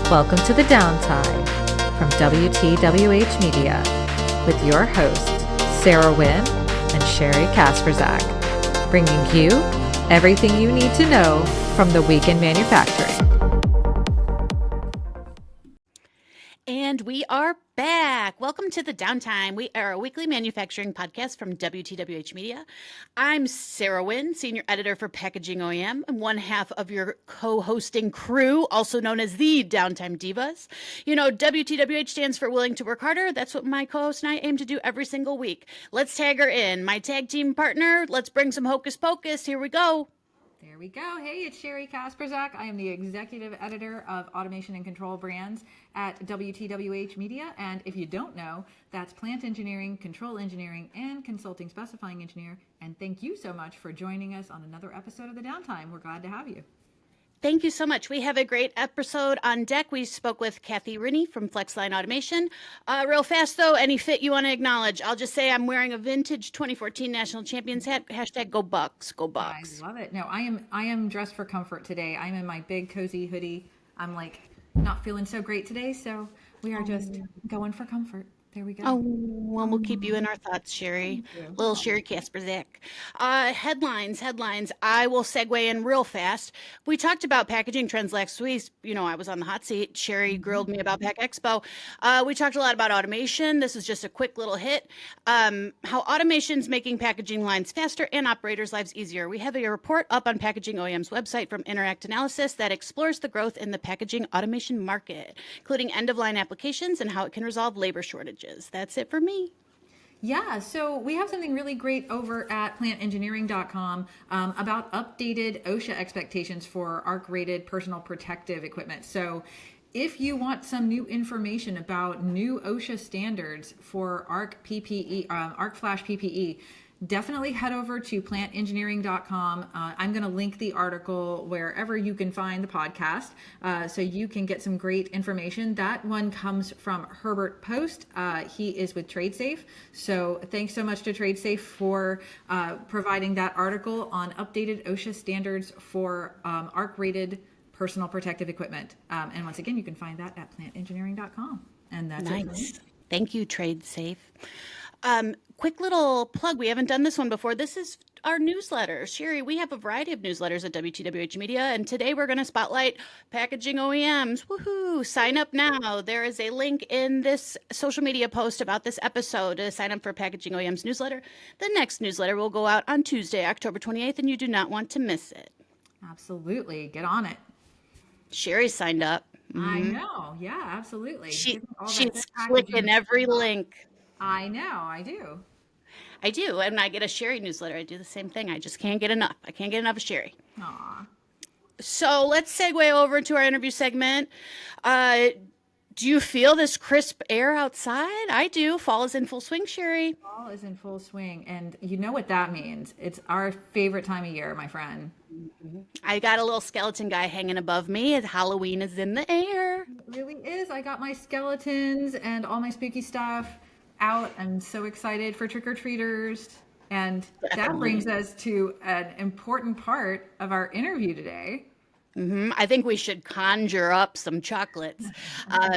Welcome to the Downtime from WTWH Media with your hosts, Sarah Wynn and Sheri Kasprzak, bringing you everything you need to know from the week in manufacturing. And we are back. Welcome to the Downtime. We are a weekly manufacturing podcast from WTWH Media. I'm Sarah Wynn, Senior Editor for Packaging OEM, and one half of your co-hosting crew, also known as the Downtime Divas. You know, WTWH stands for Willing to Work Harder. That's what my co-host and I aim to do every single week. Let's tag her in. My tag team partner, let's bring some hocus pocus. Here we go. There we go. Hey, it's Sheri Kasprzak. I am the Executive Editor of Automation and Control Brands at WTWH Media. And if you don't know, that's Plant Engineering, Control Engineering, and Consulting Specifying Engineer. And thank you so much for joining us on another episode of The Downtime. We're glad to have you. Thank you so much. We have a great episode on deck. We spoke with Cathy Rinne from Flexline Automation. Real fast, though, any fit you want to acknowledge. I'll just say I'm wearing a vintage 2014 National Champions hat. Hashtag go Bucks, go Bucks. I love it. No, I am dressed for comfort today. I'm in my big cozy hoodie. I'm like not feeling so great today, so we are just going for comfort. There we go. Oh, well, we'll keep you in our thoughts, Sheri. Little Sheri Kasprzak. Headlines. I will segue in real fast. We talked about packaging trends last week. You know, I was on the hot seat. Sheri grilled me about Pack Expo. We talked a lot about automation. This is just a quick little hit. How automation's making packaging lines faster and operators' lives easier. We have a report up on Packaging OEM's website from Interact Analysis that explores the growth in the packaging automation market, including end-of-line applications and how it can resolve labor shortages. That's it for me. Yeah, so we have something really great over at plantengineering.com about updated OSHA expectations for ARC-rated personal protective equipment. So if you want some new information about new OSHA standards for ARC PPE, ARC Flash PPE, definitely head over to plantengineering.com. I'm going to link the article wherever you can find the podcast so you can get some great information. That one comes from Herbert Post. He is with TradeSafe. So thanks so much to TradeSafe for providing that article on updated OSHA standards for ARC-rated personal protective equipment. And once again, you can find that at plantengineering.com. And that's nice. It. Thank you, TradeSafe. Quick little plug. We haven't done this one before. This is our newsletter. Sheri, we have a variety of newsletters at WTWH Media, and today we're going to spotlight packaging OEMs. Woohoo! Sign up now. There is a link in this social media post about this episode to sign up for Packaging OEM's newsletter. The next newsletter will go out on Tuesday, October 28th, and you do not want to miss it. Absolutely. Get on it. Sheri signed up. Mm-hmm. I know. Yeah, absolutely. She's clicking every link. I know. I do. And I get a Sheri newsletter. I do the same thing. I just can't get enough. I can't get enough of Sheri. Aw. So let's segue over to our interview segment. Do you feel this crisp air outside? I do. Fall is in full swing, Sheri. Fall is in full swing. And you know what that means. It's our favorite time of year, my friend. I got a little skeleton guy hanging above me. Halloween is in the air. It really is. I got my skeletons and all my spooky stuff out. I'm so excited for trick-or-treaters. And that brings us to an important part of our interview today. I think we should conjure up some chocolates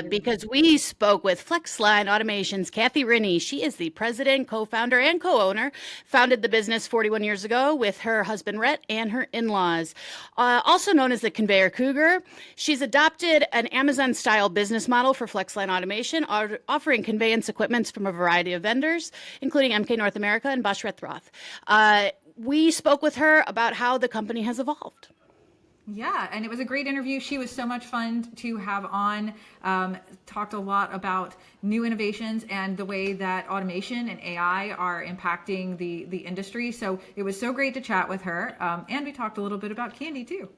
because we spoke with Flexline Automation's Cathy Rinne. She is the president, co-founder, and co-owner. Founded the business 41 years ago with her husband, Rhett, and her in-laws. Also known as the Conveyor Cougar, she's adopted an Amazon-style business model for Flexline Automation, offering conveyance equipments from a variety of vendors, including MK North America and Bosch Rethroth. We spoke with her about how the company has evolved. Yeah, and it was a great interview. She was so much fun to have on. Talked a lot about new innovations and the way that automation and AI are impacting the industry. So it was so great to chat with her. And we talked a little bit about candy too.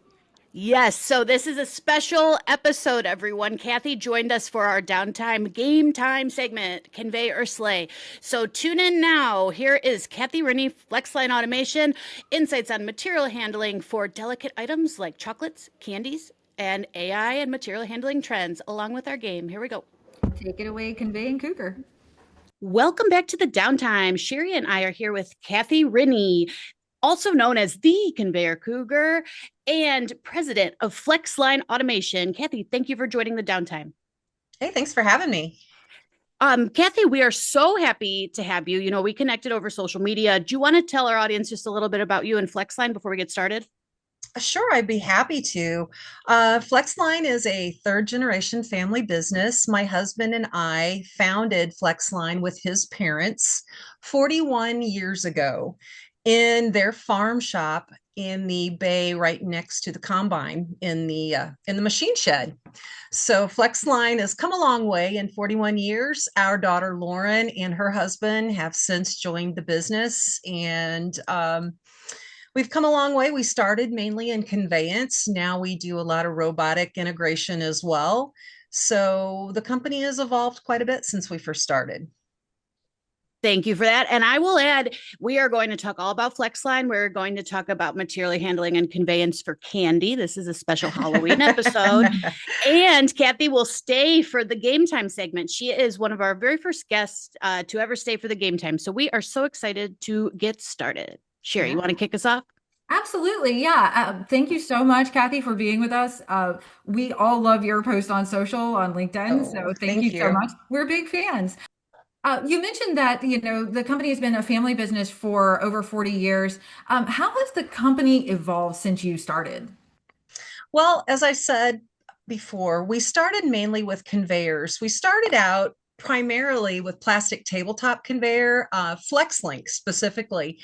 Yes, so this is a special episode, everyone. Cathy joined us for our Downtime Game Time segment, Convey or Slay. So tune in now. Here is Cathy Rinne, Flexline Automation, insights on material handling for delicate items like chocolates, candies, and AI and material handling trends, along with our game. Here we go. Take it away, Convey and Cougar. Welcome back to the Downtime. Sheri and I are here with Cathy Rinne, also known as the Conveyor Cougar and president of FlexLine Automation. Cathy, thank you for joining the Downtime. Hey, thanks for having me. Cathy, we are so happy to have you. You know, we connected over social media. Do you want to tell our audience just a little bit about you and FlexLine before we get started? Sure, I'd be happy to. FlexLine is a third generation family business. My husband and I founded FlexLine with his parents 41 years ago in their farm shop in the bay right next to the combine in the machine shed. So FlexLine has come a long way in 41 years. Our daughter Lauren and her husband have since joined the business, and we've come a long way. We started mainly in conveyance. Now we do a lot of robotic integration as well. So the company has evolved quite a bit since we first started. Thank you for that. And I will add, we are going to talk all about FlexLine. We're going to talk about material handling and conveyance for candy. This is a special Halloween episode. And Cathy will stay for the game time segment. She is one of our very first guests to ever stay for the game time. So we are so excited to get started. Sheri, you want to kick us off? Absolutely. Yeah. Thank you so much, Cathy, for being with us. We all love your post on social on LinkedIn. So thank you so much. We're big fans. You mentioned that, the company has been a family business for over 40 years. How has the company evolved since you started? Well, as I said before, we started mainly with conveyors. We started out primarily with plastic tabletop conveyor, FlexLink specifically.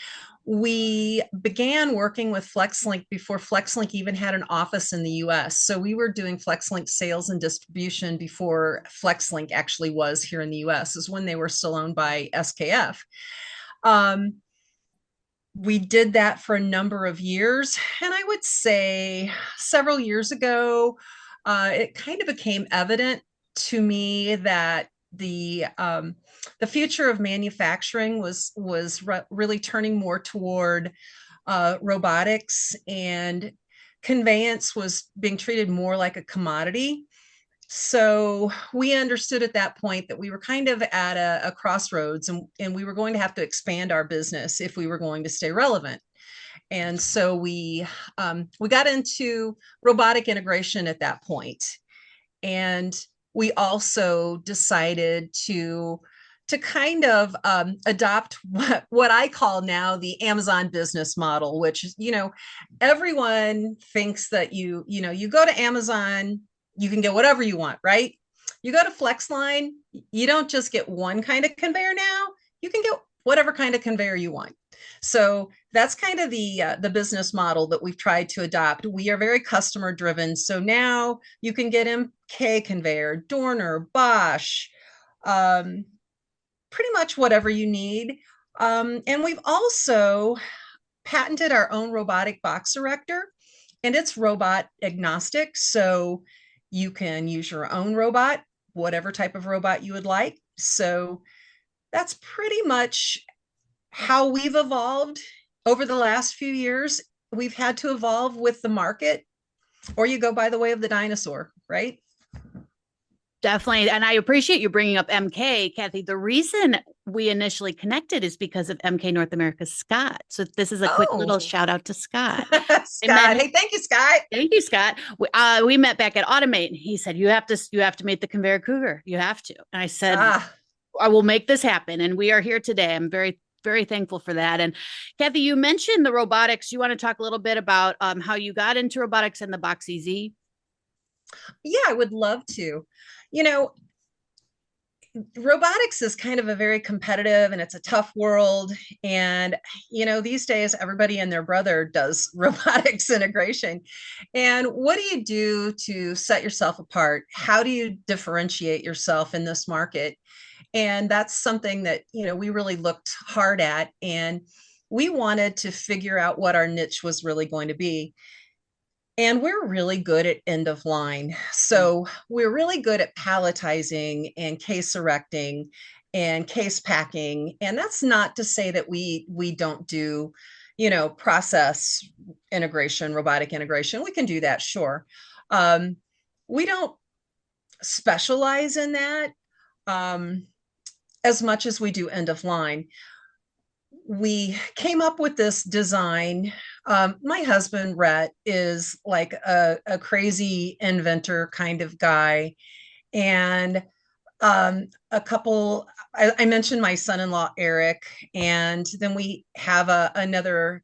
We began working with FlexLink before FlexLink even had an office in the US. So we were doing FlexLink sales and distribution before FlexLink actually was here in the US, is when they were still owned by SKF. We did that for a number of years. And I would say several years ago, it kind of became evident to me that the future of manufacturing was really turning more toward robotics, and conveyance was being treated more like a commodity. So we understood at that point that we were kind of at a crossroads, and we were going to have to expand our business if we were going to stay relevant. And so we got into robotic integration at that point. And we also decided to kind of adopt what I call now the Amazon business model, which is, everyone thinks that you go to Amazon, you can get whatever you want, right? You go to FlexLine, you don't just get one kind of conveyor now, you can get whatever kind of conveyor you want. So that's kind of the business model that we've tried to adopt. We are very customer driven. So now you can get MK conveyor, Dorner, Bosch, pretty much whatever you need. And we've also patented our own robotic box erector, and it's robot agnostic. So you can use your own robot, whatever type of robot you would like. So that's pretty much how we've evolved over the last few years. We've had to evolve with the market, or you go by the way of the dinosaur, right? Definitely. And I appreciate you bringing up MK, Cathy. The reason we initially connected is because of MK North America's Scott. So this is a quick little shout out to Scott. Scott. Hey, thank you, Scott. Thank you, Scott. We met back at Automate, and he said, you have to make the Conveyor Cougar. You have to. And I said, I will make this happen. And we are here today. I'm very, very thankful for that. And Cathy, you mentioned the robotics. You want to talk a little bit about how you got into robotics and the Box EZ? Yeah, I would love to. Robotics is kind of a very competitive, and it's a tough world. And, these days, everybody and their brother does robotics integration. And what do you do to set yourself apart? How do you differentiate yourself in this market? And that's something that, we really looked hard at. And we wanted to figure out what our niche was really going to be. And we're really good at end of line. So we're really good at palletizing and case erecting and case packing. And that's not to say that we don't do, process integration, robotic integration. We can do that, sure. We don't specialize in that as much as we do end of line. we came up with this design. My husband, Rhett, is like a crazy inventor kind of guy. And a couple, I mentioned my son-in-law, Eric, and then we have another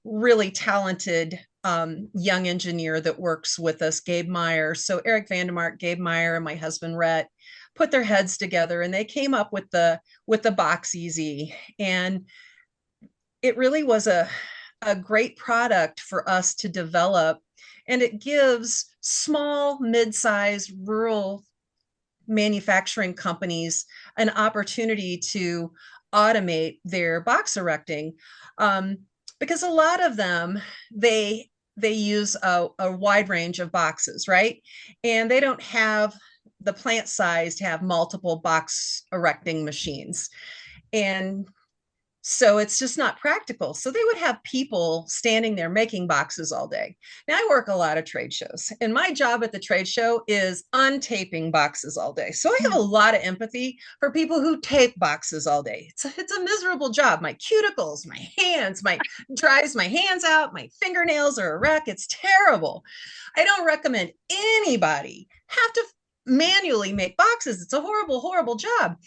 really talented young engineer that works with us, Gabe Meyer. So Eric Vandermark, Gabe Meyer, and my husband, Rhett, put their heads together and they came up with the Box Easy. And it really was a great product for us to develop. And it gives small, mid-sized rural manufacturing companies an opportunity to automate their box erecting, because a lot of them, they use a wide range of boxes, right? And they don't have the plant size to have multiple box erecting machines. And so it's just not practical. So they would have people standing there making boxes all day. Now, I work a lot of trade shows, and my job at the trade show is untaping boxes all day. So I have a lot of empathy for people who tape boxes all day. It's a miserable job. My cuticles, my hands, my dries my hands out, my fingernails are a wreck. It's terrible. I don't recommend anybody have to manually make boxes. It's a horrible, horrible job.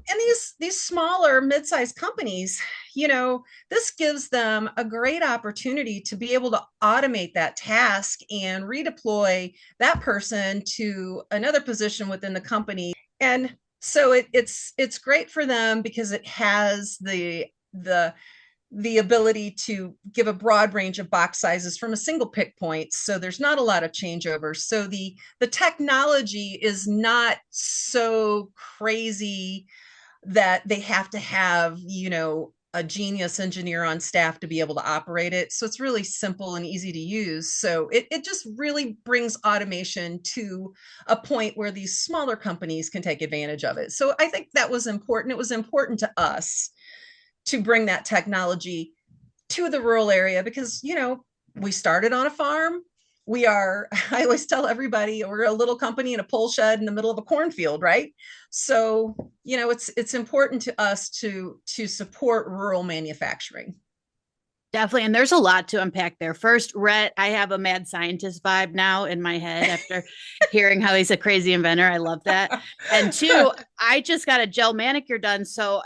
And these smaller mid-sized companies, this gives them a great opportunity to be able to automate that task and redeploy that person to another position within the company. And so it's great for them because it has the ability to give a broad range of box sizes from a single pick point. So there's not a lot of changeovers. So the technology is not so crazy that they have to have, a genius engineer on staff to be able to operate it. So it's really simple and easy to use. So it just really brings automation to a point where these smaller companies can take advantage of it. So I think that was important. It was important to us to bring that technology to the rural area because, we started on a farm. I always tell everybody, we're a little company in a pole shed in the middle of a cornfield, right? So, it's important to us to support rural manufacturing. Definitely. And there's a lot to unpack there. First, Rhett, I have a mad scientist vibe now in my head after hearing how he's a crazy inventor. I love that. And two, I just got a gel manicure done. So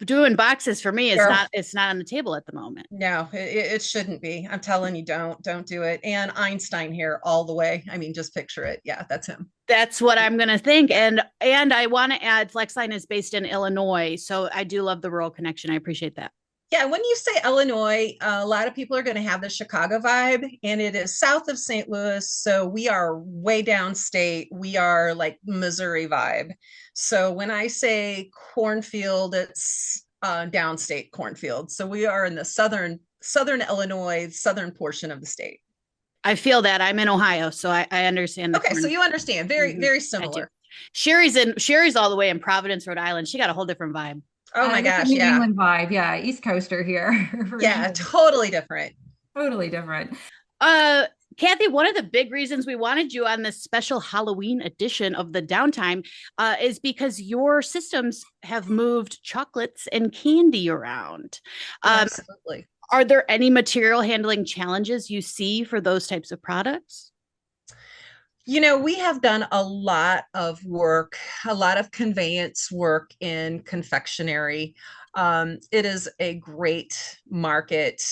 doing boxes for me is it's not on the table at the moment. No, it shouldn't be. I'm telling you, don't do it. And Einstein here all the way. I mean, just picture it. Yeah, that's him. That's what I'm going to think. And I want to add FlexLine is based in Illinois. So I do love the rural connection. I appreciate that. Yeah, when you say Illinois, a lot of people are going to have the Chicago vibe, and it is south of St. Louis. So we are way downstate. We are like Missouri vibe. So when I say cornfield, it's downstate cornfield. So we are in the southern Illinois, southern portion of the state. I feel that. I'm in Ohio, so I understand. Okay, so you understand. Very, very similar. Sherry's all the way in Providence, Rhode Island. She got a whole different vibe. Oh my gosh, New England vibe. Yeah, East Coaster here. Yeah, totally different. Totally different. Cathy, one of the big reasons we wanted you on this special Halloween edition of the Downtime is because your systems have moved chocolates and candy around. Absolutely. Are there any material handling challenges you see for those types of products? We have done a lot of work, a lot of conveyance work in confectionery. It is a great market.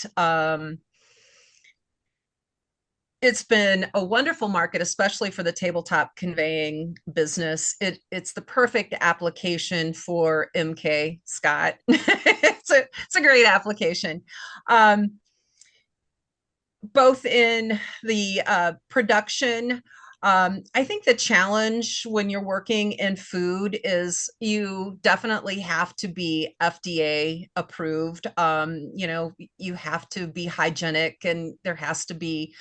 It's been a wonderful market, especially for the tabletop conveying business. It's the perfect application for MK Scott. It's a great application. Both in the production. I think the challenge when you're working in food is you definitely have to be FDA approved. You have to be hygienic and there has to be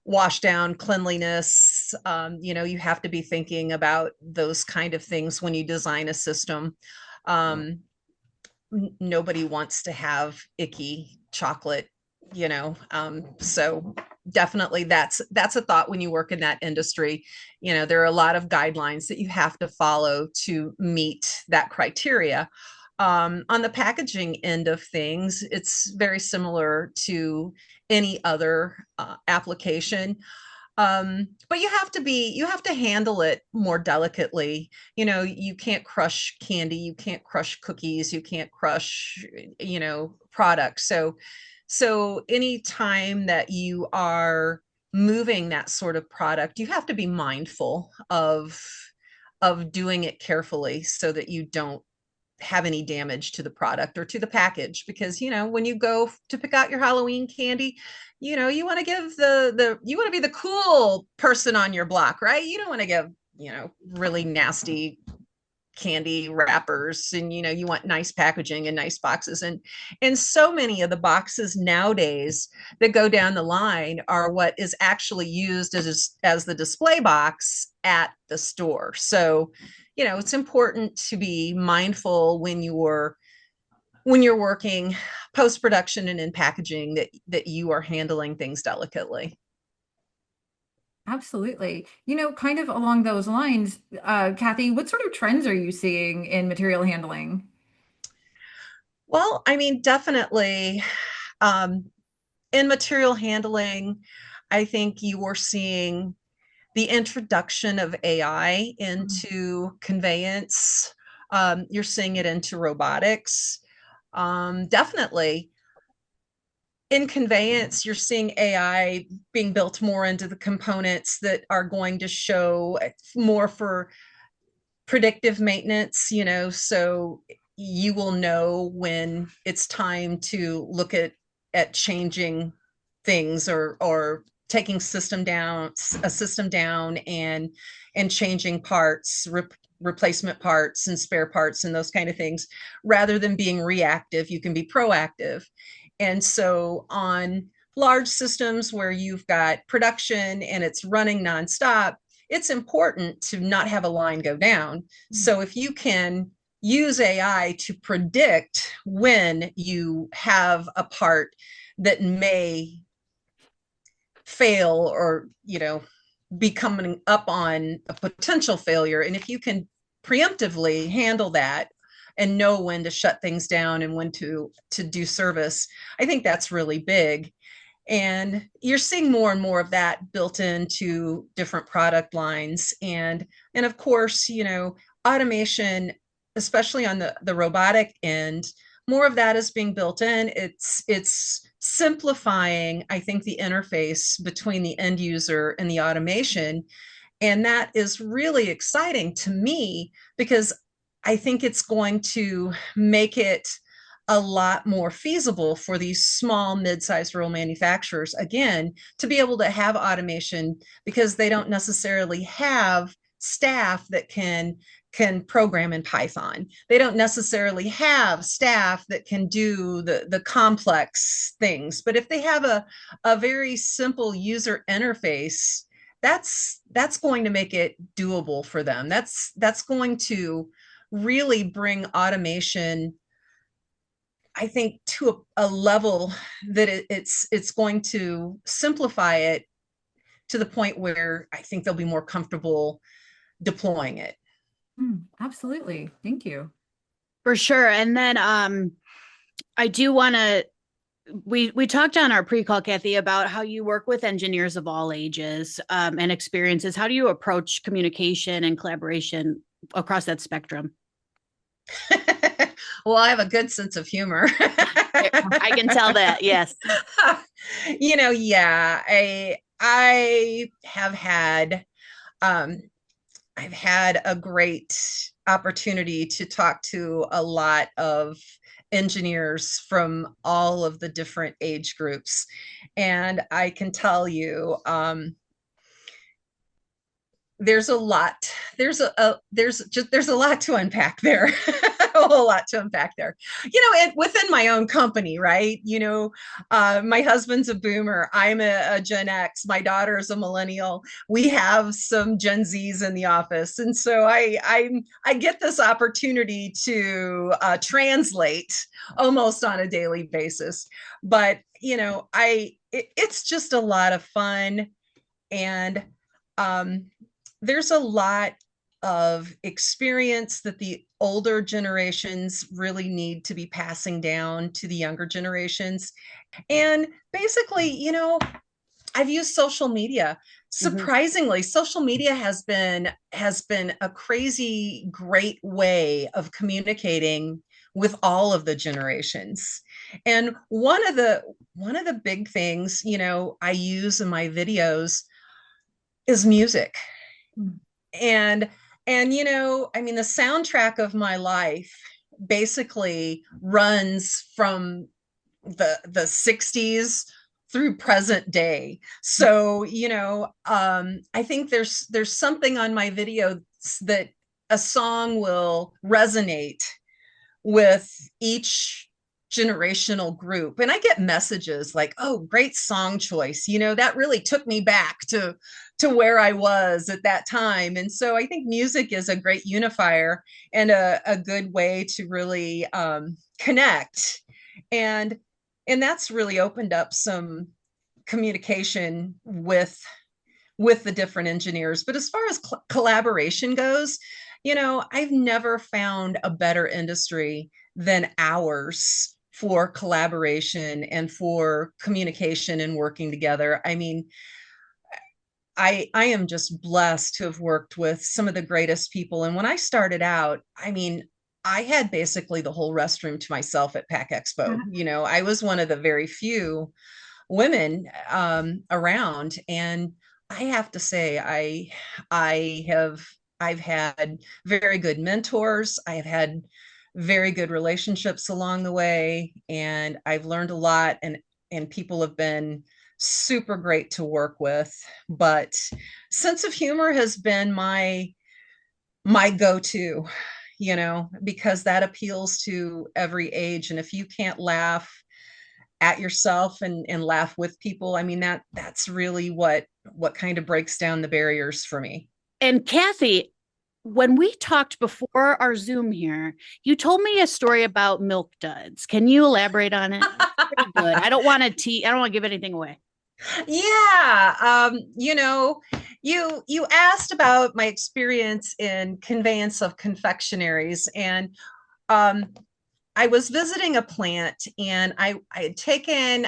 wash down cleanliness. You have to be thinking about those kind of things when you design a system. Nobody wants to have icky chocolate, so definitely that's a thought when you work in that industry. There are a lot of guidelines that you have to follow to meet that criteria. On the packaging end of things, it's very similar to any other application. But you have to handle it more delicately. You can't crush candy, you can't crush cookies, you can't crush, products. So any time that you are moving that sort of product, you have to be mindful of doing it carefully so that you don't have any damage to the product or to the package. Because when you go to pick out your Halloween candy, you want to give you want to be the cool person on your block, right? You don't want to give really nasty candy wrappers, and you want nice packaging and nice boxes. And so many of the boxes nowadays that go down the line are what is actually used as the display box at the store. So it's important to be mindful when you're working post production and in packaging that you are handling things delicately. Absolutely. Kind of along those lines, Cathy, what sort of trends are you seeing in material handling? Well, I mean, definitely, in material handling, I think you are seeing the introduction of AI into conveyance. You're seeing it into robotics. Definitely. In conveyance, you're seeing AI being built more into the components that are going to show more for predictive maintenance, so you will know when it's time to look at changing things, or taking a system down and changing parts, replacement parts and spare parts and those kind of things. Rather than being reactive, you can be proactive. And so on large systems where you've got production and it's running nonstop, it's important to not have a line go down. So if you can use AI to predict when you have a part that may fail, or be coming up on a potential failure, and if you can preemptively handle that and know when to shut things down and when to do service, I think that's really big. And you're seeing more and more of that built into different product lines. And of course, automation, especially on the robotic end, more of that is being built in. It's simplifying, I think, the interface between the end user and the automation. And that is really exciting to me, because I think it's going to make it a lot more feasible for these small, mid-sized rural manufacturers, again, to be able to have automation, because they don't necessarily have staff that can program in Python. They don't necessarily have staff that can do the complex things. But if they have a very simple user interface, that's going to make it doable for them. That's going to really bring automation, I think, to a level that it's going to simplify it to the point where I think they'll be more comfortable deploying it. Absolutely. Thank you. For sure. And then I do want to, we talked on our pre-call, Cathy, about how you work with engineers of all ages and experiences. How do you approach communication and collaboration across that spectrum? Well, I have a good sense of humor. I can tell that, yes. Yeah, I have had I've had a great opportunity to talk to a lot of engineers from all of the different age groups. And I can tell you, there's a lot there's a lot to unpack there. A whole lot to unpack there, and within my own company, right? My husband's a boomer, I'm a Gen X, my daughter is a millennial, we have some Gen Z's in the office, and so I get this opportunity to translate almost on a daily basis. But it's just a lot of fun. And there's a lot of experience that the older generations really need to be passing down to the younger generations. And basically, I've used social media. Surprisingly, social media has been a crazy great way of communicating with all of the generations. And one of the big things, I use in my videos is music. And I mean, the soundtrack of my life basically runs from the 60s through present day. So, I think there's something on my video that a song will resonate with each generational group. And I get messages like, "Oh, great song choice. That really took me back to where I was at that time." And so I think music is a great unifier and a good way to really connect. And that's really opened up some communication with the different engineers. But as far as collaboration goes, I've never found a better industry than ours for collaboration and for communication and working together. I mean, I am just blessed to have worked with some of the greatest people. And when I started out, I mean, I had basically the whole restroom to myself at Pack Expo. I was one of the very few women around, and I have to say, I've had very good mentors. I've had very good relationships along the way, and I've learned a lot. And people have been super great to work with. But sense of humor has been my go-to, because that appeals to every age. And if you can't laugh at yourself and laugh with people, I mean, that's really what kind of breaks down the barriers for me. And Cathy, when we talked before our Zoom here, you told me a story about milk duds. Can you elaborate on it? Pretty good. I don't want to give anything away. Yeah. You asked about my experience in conveyance of confectionaries, and I was visiting a plant, and I had taken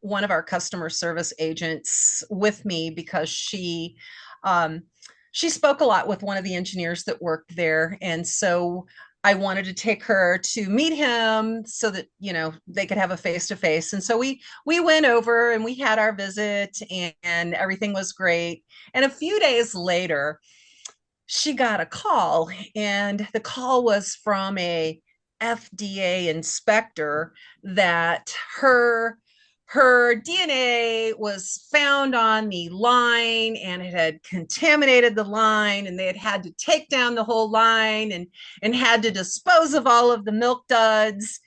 one of our customer service agents with me because she spoke a lot with one of the engineers that worked there. And so I wanted to take her to meet him so that, they could have a face to face. And so we went over and we had our visit, and everything was great. And a few days later, she got a call, and the call was from a FDA inspector that her DNA was found on the line, and it had contaminated the line, and they had to take down the whole line and had to dispose of all of the milk duds.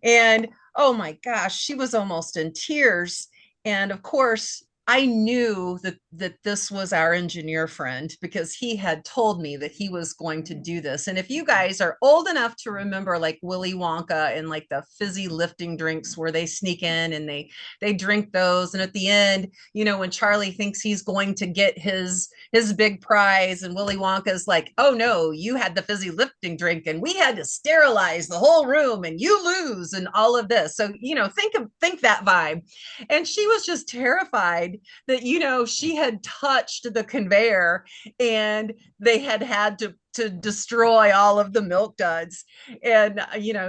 And oh my gosh, she was almost in tears. And of course, I knew that this was our engineer friend, because he had told me that he was going to do this. And if you guys are old enough to remember like Willy Wonka and like the fizzy lifting drinks where they sneak in and they drink those, and at the end, when Charlie thinks he's going to get his big prize, and Willy Wonka's like, "Oh no, you had the fizzy lifting drink and we had to sterilize the whole room and you lose," and all of this. So think that vibe. And she was just terrified that she had touched the conveyor and they had to destroy all of the milk duds. And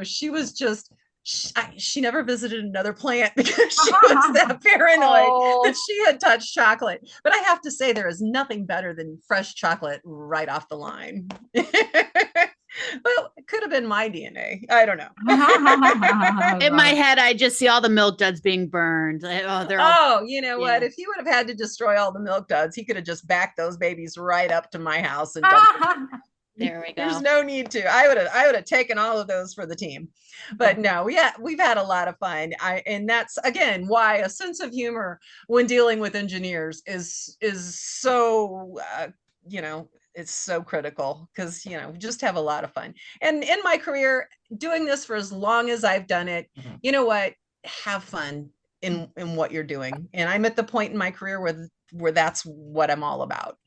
she was just she never visited another plant because she was that paranoid that she had touched chocolate. But I have to say, there is nothing better than fresh chocolate right off the line. Well, it could have been my DNA. I don't know. In my head, I just see all the milk duds being burned. You know what? If he would have had to destroy all the milk duds, he could have just backed those babies right up to my house and dumped them. There we go. There's no need to. I would have taken all of those for the team. But no, we've had a lot of fun. And that's again why a sense of humor when dealing with engineers is so it's so critical, because just have a lot of fun. And in my career, doing this for as long as I've done it, you know what? Have fun in what you're doing. And I'm at the point in my career where that's what I'm all about.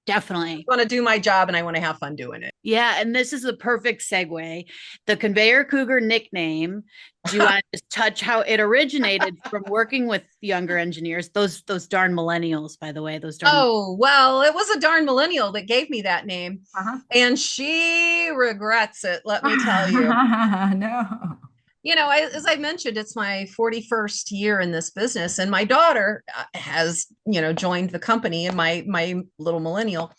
Definitely. want to do my job and I want to have fun doing it. Yeah, and this is the perfect segue. The Conveyor Cougar nickname. Do you want to just touch how it originated from working with younger engineers? Those darn millennials, by the way. Those darn. Oh, well, it was a darn millennial that gave me that name. Uh-huh. And she regrets it, let me tell you. No. As I mentioned, it's my 41st year in this business, and my daughter has, joined the company, and my little millennial.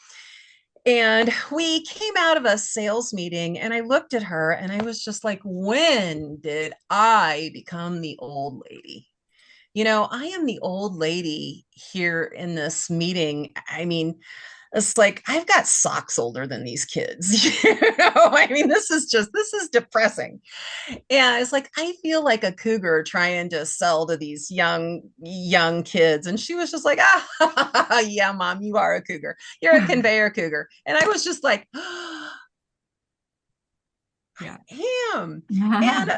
And we came out of a sales meeting, and I looked at her, and I was just like, when did I become the old lady? I am the old lady here in this meeting. I mean, it's like I've got socks older than these kids. This is depressing. Yeah, it's like I feel like a cougar trying to sell to these young kids. And she was just like, ah, yeah, mom, you are a cougar. You're a conveyor cougar. And I was just like, Yeah. am. And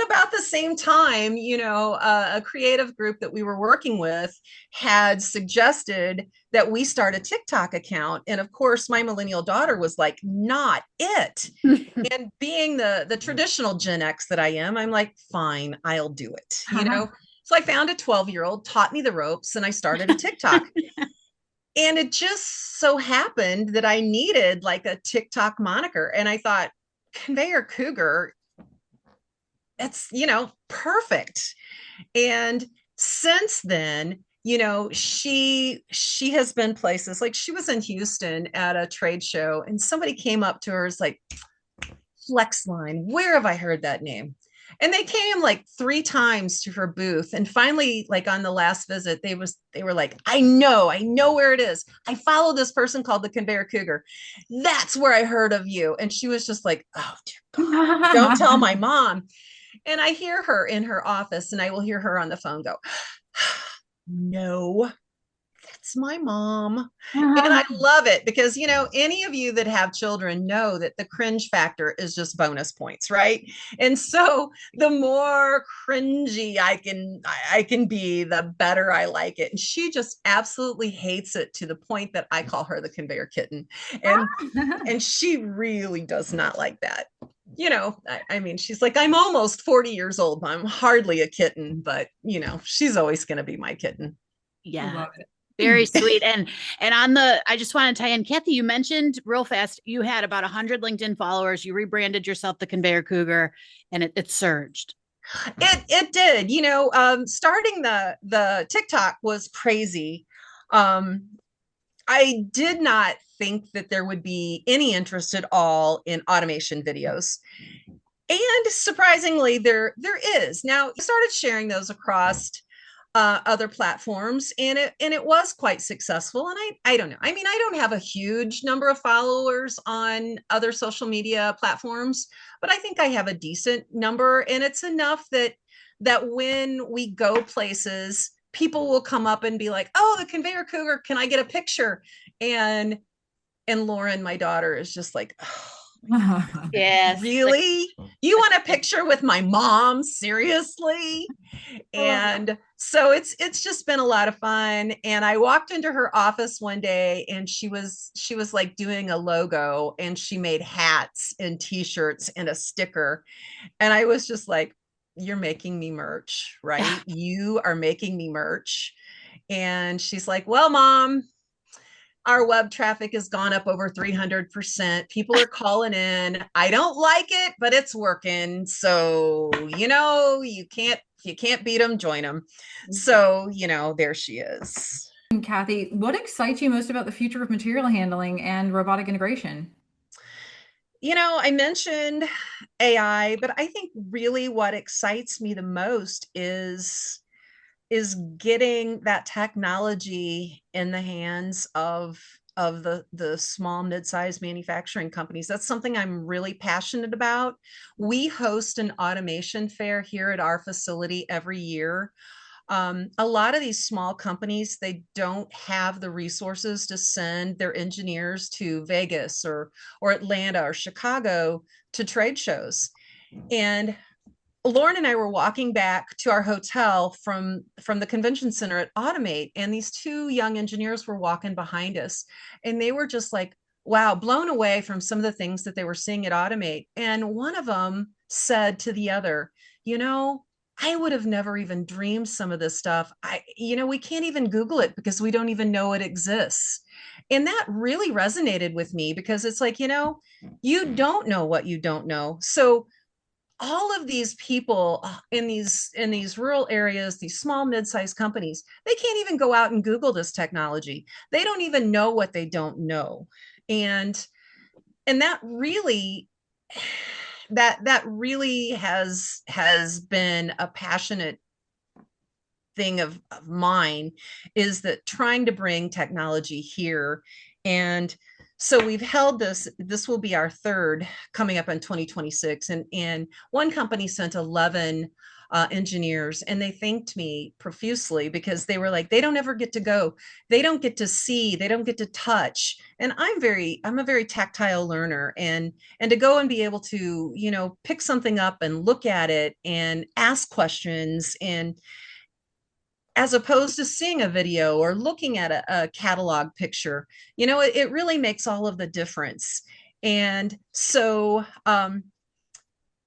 about the same time, a creative group that we were working with had suggested that we start a TikTok account. And of course, my millennial daughter was like, not it. And being the traditional Gen X that I am, I'm like, fine, I'll do it. So I found a 12-year-old, taught me the ropes, and I started a TikTok. And it just so happened that I needed like a TikTok moniker. And I thought, Conveyor Cougar, that's, perfect. And since then, she has been places like she was in Houston at a trade show, and somebody came up to her, is like, Flexline, where have I heard that name? And they came like 3 times to her booth, and finally, like on the last visit, they were like, I know where it is. I follow this person called the Conveyor Cougar. That's where I heard of you. And she was just like, oh dear God, don't tell my mom. And I hear her in her office, and I will hear her on the phone go, no, that's my mom. And I love it because, any of you that have children know that the cringe factor is just bonus points, right? And so the more cringy I can be, the better I like it. And she just absolutely hates it to the point that I call her the conveyor kitten. And she really does not like that. She's like, I'm almost 40 years old. I'm hardly a kitten, but she's always going to be my kitten. Yeah. Very sweet. And I just want to tie in, Cathy, you mentioned real fast, you had about 100 LinkedIn followers. You rebranded yourself the Conveyor Cougar, and it surged. It did. Starting the TikTok was crazy. I did not think that there would be any interest at all in automation videos. And surprisingly, there is. Now, I started sharing those across other platforms, and it was quite successful. And I don't know. I don't have a huge number of followers on other social media platforms, but I think I have a decent number, and it's enough that when we go places, people will come up and be like, "Oh, the Conveyor Cougar, can I get a picture?" And Lauren, my daughter, is just like, oh, yes, really? You want a picture with my mom? Seriously? And so it's just been a lot of fun. And I walked into her office one day, and she was like doing a logo, and she made hats and t-shirts and a sticker. And I was just like, you're making me merch, right? You are making me merch. And she's like, well, mom, our web traffic has gone up over 300%. People are calling in. I don't like it, but it's working. So, you can't beat them, join them. So, there she is. Cathy, what excites you most about the future of material handling and robotic integration? I mentioned AI, but I think really what excites me the most is getting that technology in the hands of the small mid-sized manufacturing companies. That's something I'm really passionate about. We host an automation fair here at our facility every year. A lot of these small companies, they don't have the resources to send their engineers to Vegas or Atlanta or Chicago to trade shows. And Lauren and I were walking back to our hotel from the convention center at Automate, and these two young engineers were walking behind us, and they were just like, wow, blown away from some of the things that they were seeing at Automate. And one of them said to the other, you know, I would have never even dreamed some of this stuff. We can't even Google it because we don't even know it exists. And that really resonated with me because it's like, you don't know what you don't know. So all of these people in these rural areas, these small mid-sized companies, they can't even go out and Google this technology. They don't even know what they don't know. And that really that really has been a passionate thing of mine, is that trying to bring technology here. And so we've held this will be our third, coming up in 2026. And one company sent 11 engineers, and they thanked me profusely because they were like, they don't ever get to go, they don't get to see, they don't get to touch. And I'm a very tactile learner, and to go and be able to, pick something up and look at it and ask questions, and as opposed to seeing a video or looking at a catalog picture, it really makes all of the difference. And so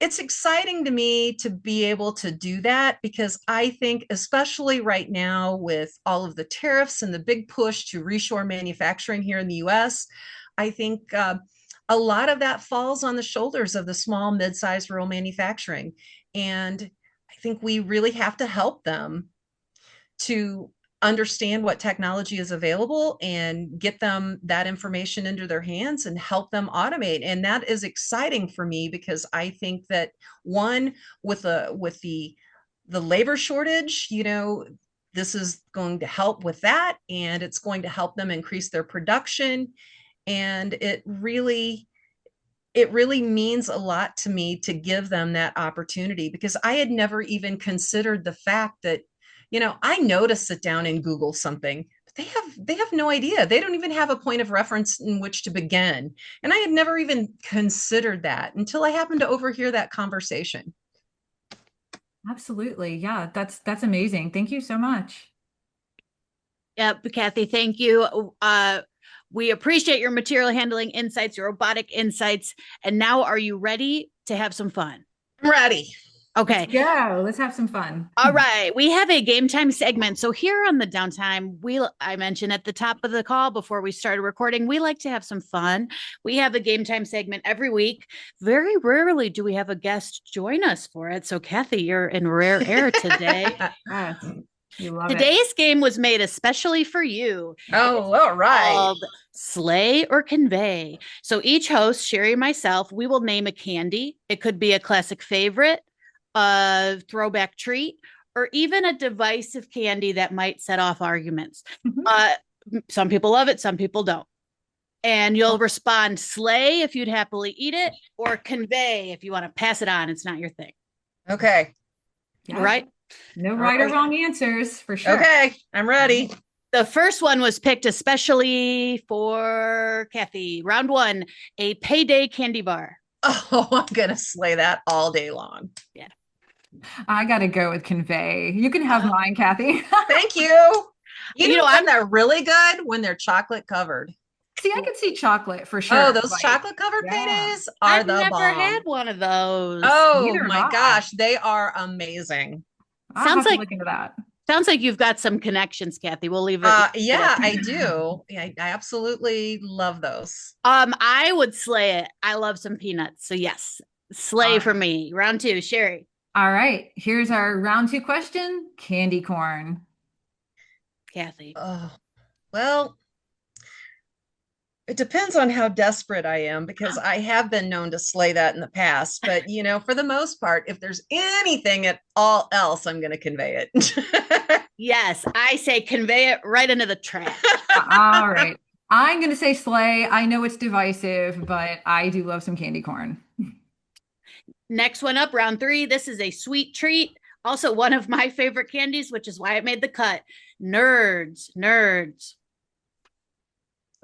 it's exciting to me to be able to do that, because I think, especially right now with all of the tariffs and the big push to reshore manufacturing here in the US, I think a lot of that falls on the shoulders of the small, mid-sized rural manufacturing. And I think we really have to help them to understand what technology is available and get them that information into their hands and help them automate. And that is exciting for me, because I think that, one, with the labor shortage, this is going to help with that, and it's going to help them increase their production. And it really means a lot to me to give them that opportunity, because I had never even considered the fact that, I know to sit down and Google something, but they have no idea. They don't even have a point of reference in which to begin. And I had never even considered that until I happened to overhear that conversation. Absolutely. Yeah, that's amazing. Thank you so much. Yep, Kathy, thank you. We appreciate your material handling insights, your robotic insights. And now, are you ready to have some fun? I'm ready. Okay. Let's have some fun. All right. We have a game time segment. So here on the Downtime, I mentioned at the top of the call before we started recording, we like to have some fun. We have a game time segment every week. Very rarely do we have a guest join us for it. So Kathy, you're in rare air today. Yes, you love Today's game was made especially for you. Oh, all right. Called Slay or Convey. So each host, Sheri and myself, we will name a candy. It could be a classic favorite, a throwback treat, or even a divisive candy that might set off arguments. Some people love it, some people don't. And you'll respond slay if you'd happily eat it, or convey if you want to pass it on. It's not your thing. Okay. Yeah. Right? No right or wrong answers, for sure. Okay, I'm ready. The first one was picked especially for Kathy. Round one, a payday candy bar. Oh, I'm going to slay that all day long. Yeah. I got to go with convey. You can have mine, Kathy. Thank you. I'm they're really good when they're chocolate covered. See, I can see chocolate for sure. Oh, those chocolate covered paydays are I've the never bomb. had one of those. Oh Neither my have I. gosh, they are amazing. I'll Sounds have to like- look into that. Sounds like you've got some connections, Kathy. We'll leave it. Yeah, I do. Yeah, I absolutely love those. I would slay it. I love some peanuts. So yes, slay for right. me. Round two, Sheri. All right, here's our round two question: candy corn. Kathy. Oh, well, it depends on how desperate I am, because I have been known to slay that in the past. But, for the most part, if there's anything at all else, I'm going to convey it. Yes, I say convey it right into the trash. All right, I'm going to say slay. I know it's divisive, but I do love some candy corn. Next one up, round three. This is a sweet treat. Also one of my favorite candies, which is why it made the cut. Nerds.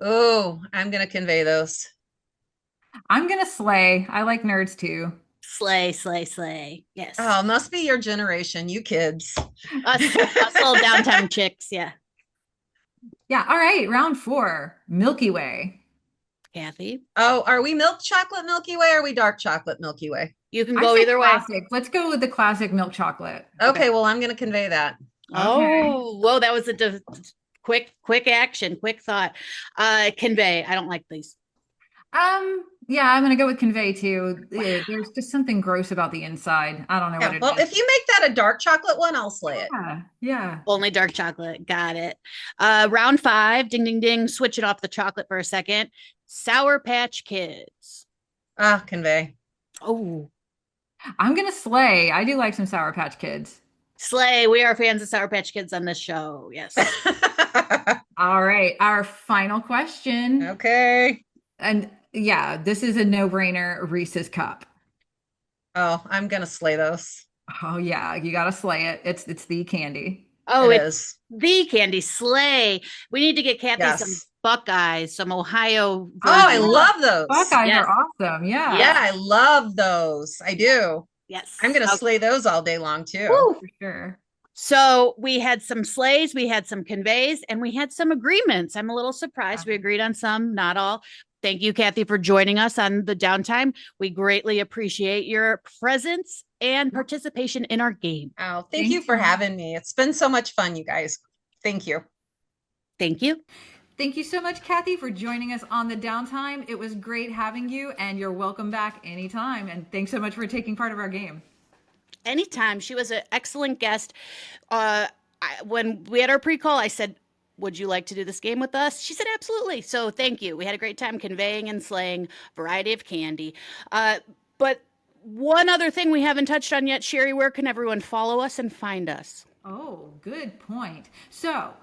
Oh, I'm going to convey those. I'm going to slay. I like nerds too. Slay, slay, slay. Yes. Oh, must be your generation, you kids. Us little downtime chicks. Yeah. Yeah. All right. Round 4, Milky Way. Kathy, Oh, are we milk chocolate Milky Way or are we dark chocolate Milky Way? you can I go say either way. classic. Let's go with the classic milk chocolate. Okay, well, I'm going to convey that. Okay. Oh, whoa, that was a quick action, quick thought. Convey. I don't like these. Yeah, I'm gonna go with Convey too. There's just something gross about the inside. I don't know what Yeah, it well, is. if you make that a dark chocolate one, I'll slay it. Yeah, yeah. Only dark chocolate. Got it. Round 5. Ding, ding, ding. Switch it off the chocolate for a second. Sour Patch Kids. Ah, convey. Oh, I'm gonna slay. I do like some Sour Patch Kids. slay. We are fans of Sour Patch Kids on this show. Yes. All right, our final question. Okay. And yeah, this is a no-brainer, Reese's Cup. Oh, I'm going to slay those. Oh yeah, you gotta slay it. It's the candy. Oh, It it's is. the candy slay. We need to get Kathy some Yes. Buckeyes, some Ohio Oh, I version. love those. Buckeyes Yes. are awesome. Yeah, Yeah, I love those. I do. Yes. I'm going to Okay. slay those all day long too. Woo. for sure. So we had some slays, we had some conveys, and we had some agreements. I'm a little surprised. We agreed on some, not all. Thank you, Kathy, for joining us on the downtime. We greatly appreciate your presence and participation in our game. Oh, thank Thank you for you. having me. It's been so much fun, you guys. Thank you. Thank you. Thank you so much, Kathy, for joining us on the downtime. It was great having you, and you're welcome back anytime. And thanks so much for taking part of our game. Anytime. She was an excellent guest. When we had our pre-call, I said, would you like to do this game with us? She said, absolutely. So thank you. We had a great time conveying and slaying a variety of candy. But one other thing we haven't touched on yet, Sheri, where can everyone follow us and find us? Oh, good point. So,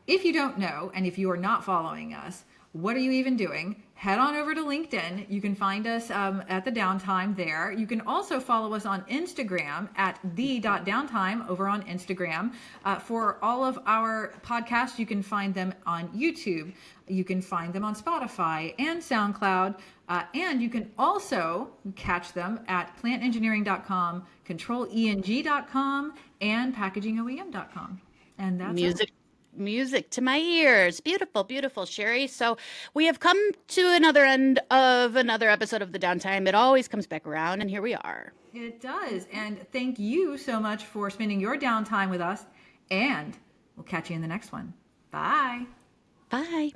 if you don't know, and if you are not following us, what are you even doing? Head on over to LinkedIn. You can find us at the downtime there. You can also follow us on Instagram at the.downtime over on Instagram. For all of our podcasts, you can find them on YouTube. You can find them on Spotify and SoundCloud. And you can also catch them at plantengineering.com, controleng.com, and packagingoem.com. And that's it. Music to my ears. Beautiful, beautiful, Sheri. So we have come to another end of another episode of the downtime. It always comes back around, and here we are. It does. And thank you so much for spending your downtime with us. And we'll catch you in the next one. Bye. Bye.